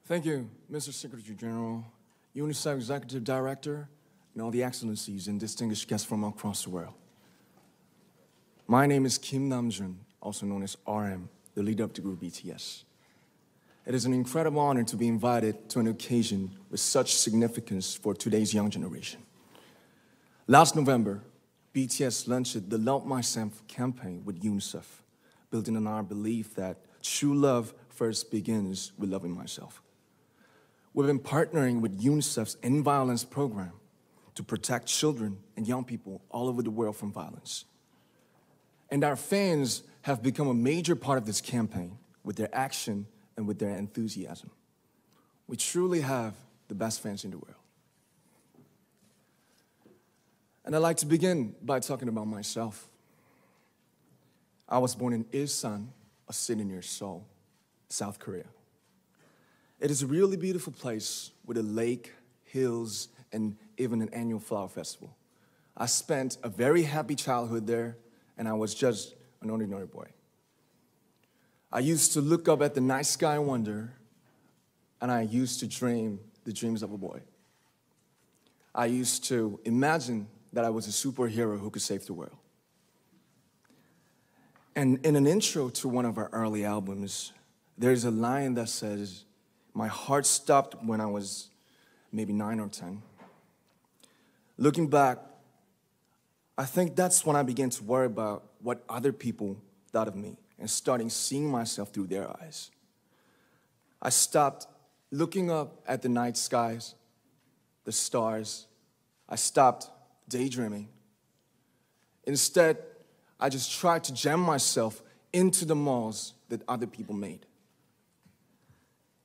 Thank you, Mr. Secretary General, UNICEF Executive Director, and all the excellencies and distinguished guests from across the world. My name is Kim Namjoon, also known as RM, the leader of the group BTS. It is an incredible honor to be invited to an occasion with such significance for today's young generation. Last November, BTS launched the Love Myself campaign with UNICEF, building on our belief that true love first begins with loving myself. We've been partnering with UNICEF's End Violence program to protect children and young people all over the world from violence. And our fans have become a major part of this campaign with their action and with their enthusiasm. We truly have the best fans in the world. And I'd like to begin by talking about myself. I was born in Ilsan, a city near Seoul, South Korea. It is a really beautiful place with a lake, hills, and even an annual flower festival. I spent a very happy childhood there, and I was just an ordinary boy. I used to look up at the night sky and wonder, and I used to dream the dreams of a boy. I used to imagine that I was a superhero who could save the world. And in an intro to one of our early albums, there's a line that says, "My heart stopped when I was maybe 9 or 10. Looking back, I think that's when I began to worry about what other people thought of me and starting seeing myself through their eyes. I stopped looking up at the night skies, the stars. I stopped daydreaming. Instead, I just tried to jam myself into the malls that other people made.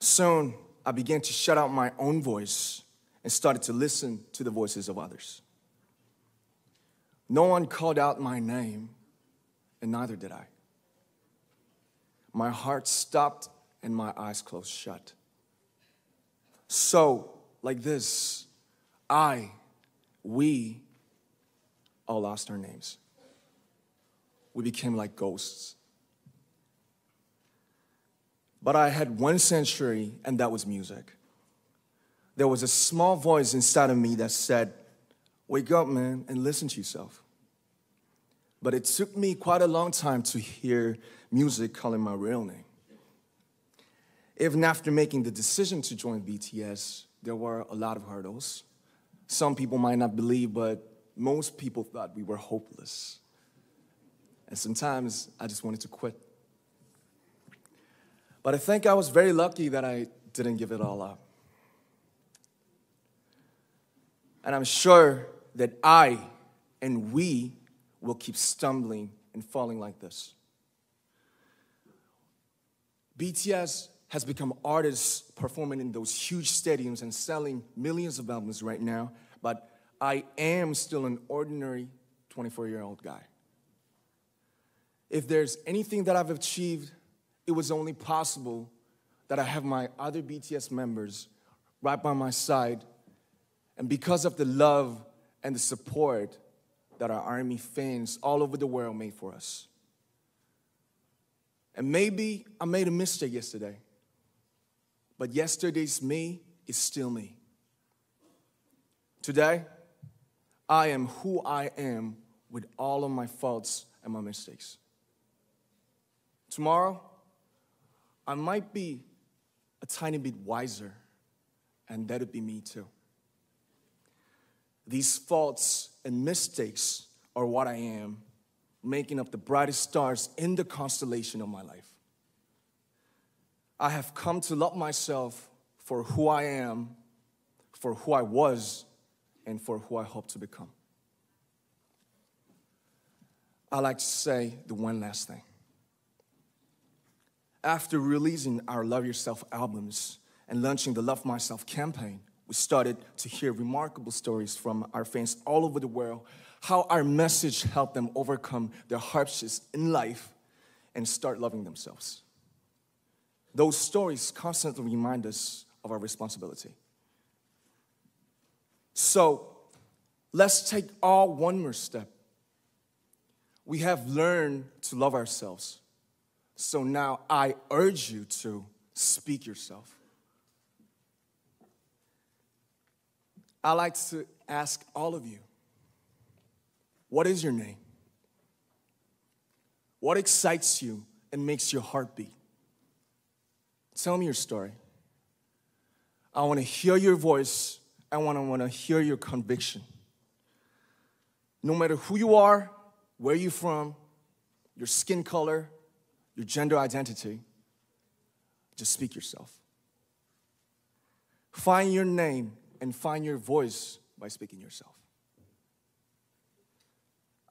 Soon, I began to shut out my own voice and started to listen to the voices of others. No one called out my name, and neither did I. My heart stopped and my eyes closed shut. So, like this, we all lost our names. We became like ghosts. But I had one sanctuary, and that was music. There was a small voice inside of me that said, "Wake up, man, and listen to yourself." But it took me quite a long time to hear music calling my real name. Even after making the decision to join BTS, there were a lot of hurdles. Some people might not believe, but most people thought we were hopeless. And sometimes I just wanted to quit. But I think I was very lucky that I didn't give it all up. And I'm sure that I and we will keep stumbling and falling like this. BTS has become artists performing in those huge stadiums and selling millions of albums right now, but I am still an ordinary 24-year-old guy. If there's anything that I've achieved, it was only possible that I have my other BTS members right by my side, and because of the love and the support that our ARMY fans all over the world made for us. And maybe I made a mistake yesterday, but yesterday's me is still me. Today, I am who I am with all of my faults and my mistakes. Tomorrow, I might be a tiny bit wiser, and that'd be me too. These faults and mistakes are what I am, making up the brightest stars in the constellation of my life. I have come to love myself for who I am, for who I was, and for who I hope to become. I'd like to say the one last thing. After releasing our Love Yourself albums and launching the Love Myself campaign, we started to hear remarkable stories from our fans all over the world, how our message helped them overcome their hardships in life and start loving themselves. Those stories constantly remind us of our responsibility. So, let's take all one more step. We have learned to love ourselves. So now I urge you to speak yourself. I'd like to ask all of you, what is your name? What excites you and makes your heart beat? Tell me your story. I want to hear your voice. I want to hear your conviction. No matter who you are, where you're from, your skin color, your gender identity, just speak yourself. Find your name and find your voice by speaking yourself.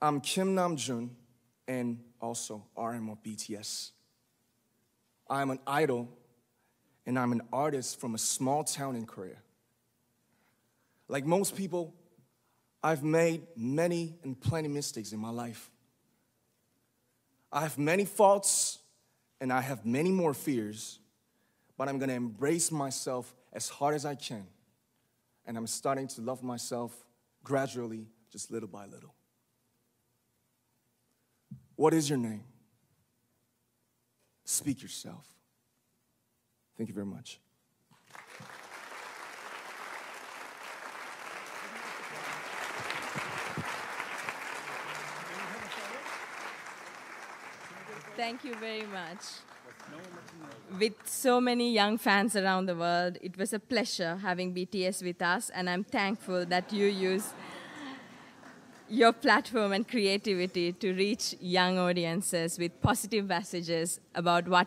I'm Kim Namjoon, and also RM of BTS. I'm an idol, and I'm an artist from a small town in Korea. Like most people, I've made many and plenty mistakes in my life. I have many faults, and I have many more fears, but I'm gonna embrace myself as hard as I can, and I'm starting to love myself gradually, just little by little. What is your name? Speak yourself. Thank you very much. Thank you very much. With so many young fans around the world, it was a pleasure having BTS with us, and I'm thankful that you use your platform and creativity to reach young audiences with positive messages about what